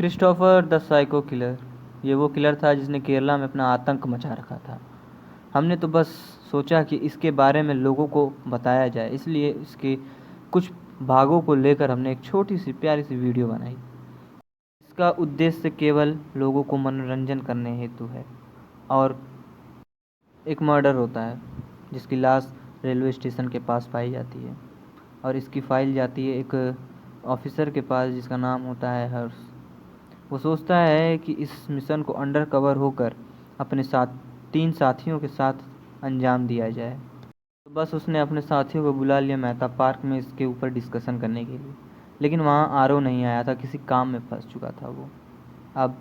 Christopher the psycho killer, ये वो killer था जिसने केरला में अपना आतंक मचा रखा था। हमने तो बस सोचा कि इसके बारे में लोगों को बताया जाए, इसलिए इसके कुछ भागों को लेकर हमने एक छोटी सी प्यारी सी वीडियो बनाई। इसका उद्देश्य केवल लोगों को मनोरंजन करने हेतु है। और एक मर्डर होता है जिसकी लाश रेलवे स्टेशन के पास पाई जाती है और इसकी फाइल जाती है एक ऑफिसर के पास जिसका नाम होता है हर्ष। वो सोचता है कि इस मिशन को अंडर कवर होकर अपने साथ 3 साथियों के साथ अंजाम दिया जाए। तो बस उसने अपने साथियों को बुला लिया मेहता पार्क में इसके ऊपर डिस्कशन करने के लिए, लेकिन वहाँ आरओ नहीं आया था, किसी काम में फंस चुका था वो अब।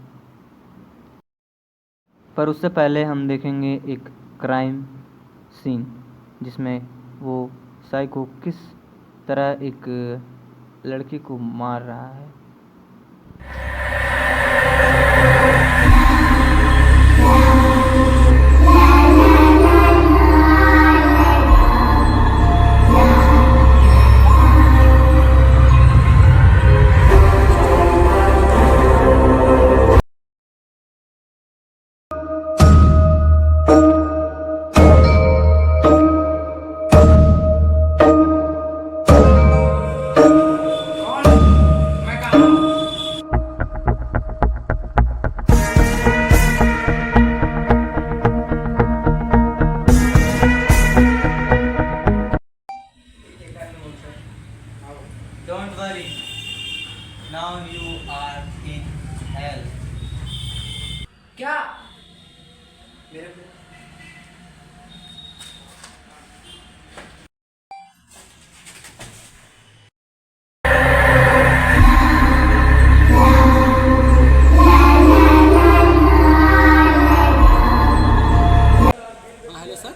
पर उससे पहले हम देखेंगे एक क्राइम सीन जिसमें वो साइको किस तरह एक लड़की को मार रहा है। Don't worry, now you are in hell. क्या मेरे पे हाँ हेलो सर।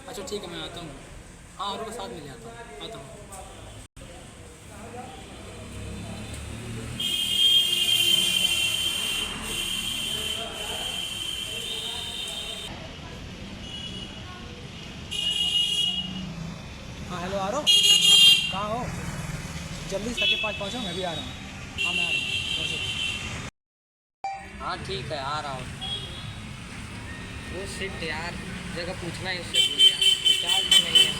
अच्छा ठीक है मैं आता हूँ। हाँ और साथ में ले आता हूँ। हाँ हेलो आरो, कहाँ हो? जल्दी सर के पास पहुँचो, मैं भी आ रहा हूँ। हाँ मैं आ रहा हूँ। हाँ ठीक है आ रहा हूँ। वो शिट यार, जगह पूछना ही उससे भूल गया, रिचार्ज भी नहीं है।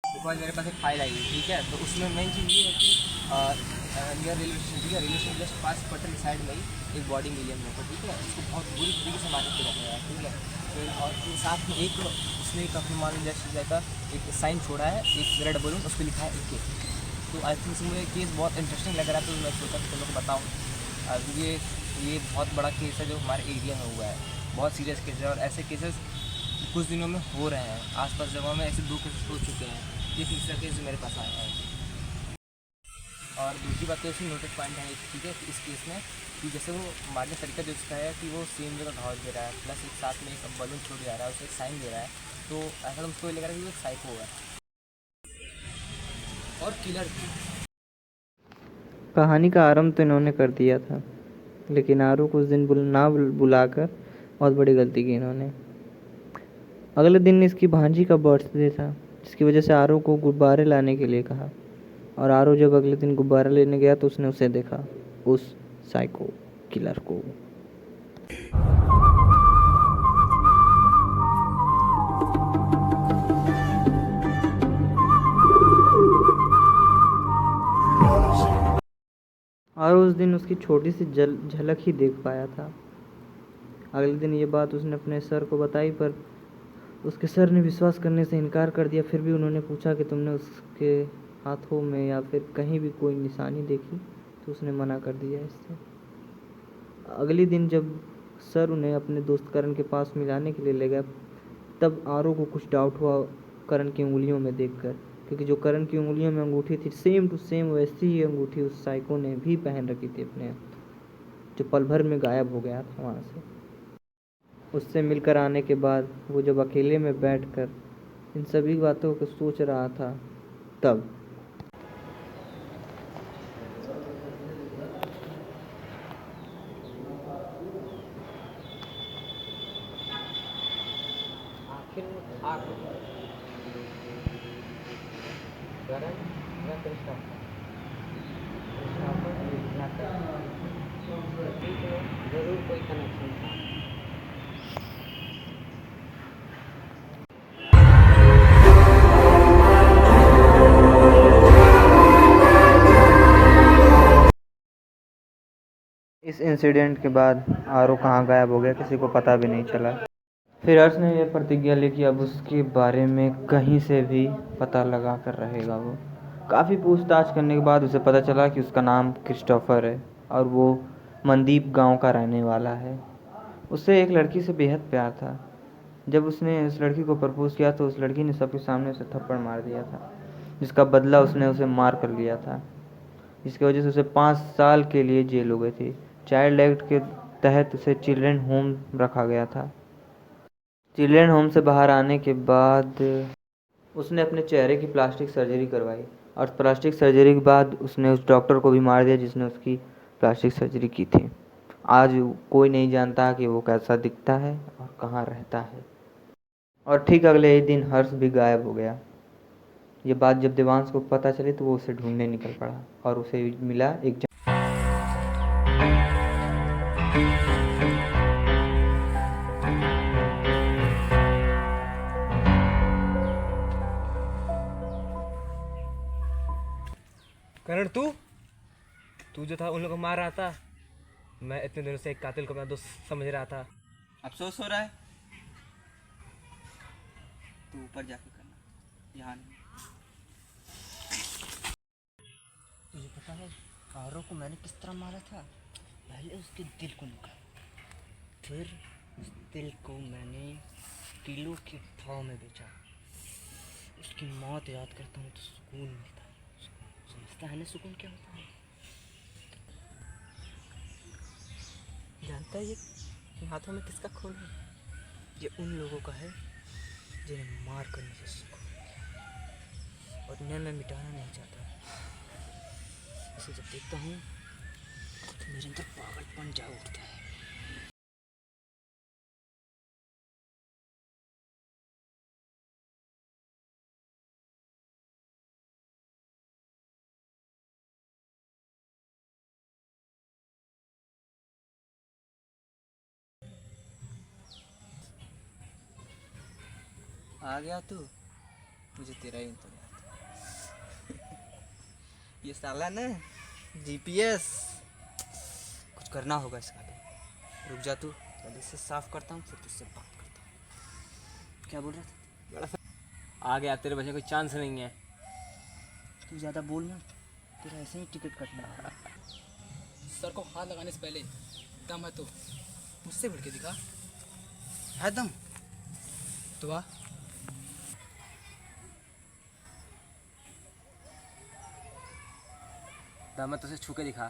बिकॉज मेरे पास एक फाइल आई है, ठीक है, तो उसमें मेन चीज़ ये है कि नियर रेलवे स्टेशन, ठीक है, रेलवे स्टेशन जस्ट पास पटरी साइड में ही एक बॉडी मिली हम लोग को, ठीक है, उसको बहुत बुरी तरीके से मार के रखा है, ठीक है। फिर और फिर साथ में एक उसने एक अपने मान लीजिए का एक साइन छोड़ा है, एक रेड बलून, उस पर लिखा है AK। तो आई थिंक मुझे केस बहुत इंटरेस्टिंग लग रहा है, तो मैं सोचा तुम लोग को बताऊँ। ये बहुत बड़ा केस है जो हमारे एरिया में हुआ है, बहुत सीरियस केस है और ऐसे केसेस कुछ दिनों में हो रहे हैं। आसपास जगहों में ऐसे 2 केसेस हो चुके हैं, ये तीसरा केस जो मेरे पास आया है। और दूसरी बात तो इसमें नोटिस पॉइंट है, ठीक है, इस केस में कि जैसे वो मारने का तरीका जो उसका है कि वो सेम जगह घाव दे रहा है, प्लस एक साथ में एक बलून छोड़ जा रहा है, उसे एक साइन दे रहा है, तो ऐसा तो उसको ये लग रहा है कि वो एक साइको है और किलर भी। कहानी का आरंभ तो इन्होंने कर दिया था, लेकिन आरू को उस दिन बुलाकर बहुत बड़ी गलती की इन्होंने। अगले दिन इसकी भांजी का बर्थडे था, जिसकी वजह से आरू को गुब्बारे लाने के लिए कहा। और आरू जब अगले दिन गुब्बारा लेने गया तो उसने उसे देखा, उस साइको किलर को। और उस दिन उसकी छोटी सी झलक ही देख पाया था। अगले दिन ये बात उसने अपने सर को बताई, पर उसके सर ने विश्वास करने से इनकार कर दिया। फिर भी उन्होंने पूछा कि तुमने उसके हाथों में या फिर कहीं भी कोई निशानी देखी, तो उसने मना कर दिया इससे। अगले दिन जब सर उन्हें अपने दोस्त करण के पास मिलाने के लिए ले गया, तब आरो को कुछ डाउट हुआ करण की उंगलियों में देखकर, क्योंकि जो करण की उंगलियों में अंगूठी थी सेम टू सेम वैसी ही अंगूठी उस साइको ने भी पहन रखी थी अपने, जो पल भर में गायब हो गया था वहाँ से। उससे मिलकर आने के बाद वो जब अकेले में बैठकर इन सभी बातों को सोच रहा था, तब करण या क्रिस्टोफर। क्रिस्टोफर या करण, ठीक है, जरूर कोई कनेक्शन था। इस इंसिडेंट के बाद आरव कहाँ गायब हो गया, किसी को पता भी नहीं चला। फिर हर्ष ने यह प्रतिज्ञा ली कि अब उसके बारे में कहीं से भी पता लगा कर रहेगा वो। काफ़ी पूछताछ करने के बाद उसे पता चला कि उसका नाम क्रिस्टोफर है और वो मनदीप गांव का रहने वाला है। उससे एक लड़की से बेहद प्यार था। जब उसने उस लड़की को प्रपोज किया तो उस लड़की ने सबके सामने उसे थप्पड़ मार दिया था, जिसका बदला उसने उसे मार कर लिया था, जिसकी वजह से उसे 5 साल के लिए जेल हो गई थी। चाइल्ड एक्ट के तहत उसे चिल्ड्रेन होम रखा गया था। चिल्ड्रेन होम से बाहर आने के बाद उसने अपने चेहरे की प्लास्टिक सर्जरी करवाई और प्लास्टिक सर्जरी के बाद उसने उस डॉक्टर को भी मार दिया जिसने उसकी प्लास्टिक सर्जरी की थी। आज कोई नहीं जानता कि वो कैसा दिखता है और कहाँ रहता है। और ठीक अगले ही दिन हर्ष भी गायब हो गया। ये बात जब देवांश को पता चली तो वो उसे ढूंढने निकल पड़ा और उसे मिला एक करण, तू जो था उन लोगों को मार रहा था। मैं इतने दिनों से एक कातिल को अपना दोस्त समझ रहा था। अफसोस हो रहा है। तू ऊपर जाके करना, यहाँ नहीं। तुझे पता है आरव को मैंने किस तरह मारा था? पहले उसके दिल को निकाला, फिर उस दिल को मैंने किलो के भाव में बेचा। उसकी मौत याद करता हूँ तो सुकून मिलता है। समझता है ना सुकून क्या होता है? जानता है ये हाथों में किसका खून है? ये उन लोगों का है जिन्हें मार कर मुझे सुकून मिला, और इन्हें मैं मिटाना नहीं चाहता। इसे जब देखता हूँ तो मेरे अंदर पागलपन जा उठता है। आ गया तू, मुझे तेरा ही इंतजार था। ये साला ना जीपीएस, कुछ करना होगा इसका भी। रुक जा तू, पहले इसे साफ करता हूँ फिर तुझसे बात करता हूँ। क्या बोल रहा था? आ गया, तेरे बचने कोई चांस नहीं है। तू ज़्यादा बोल मत, तेरा ऐसे ही टिकट कटने वाला है। सर को हाथ लगाने से पहले दम है तो मुझसे बढ़ के दिखा। है दम तो आ। मैं तुझे छू के दिखा।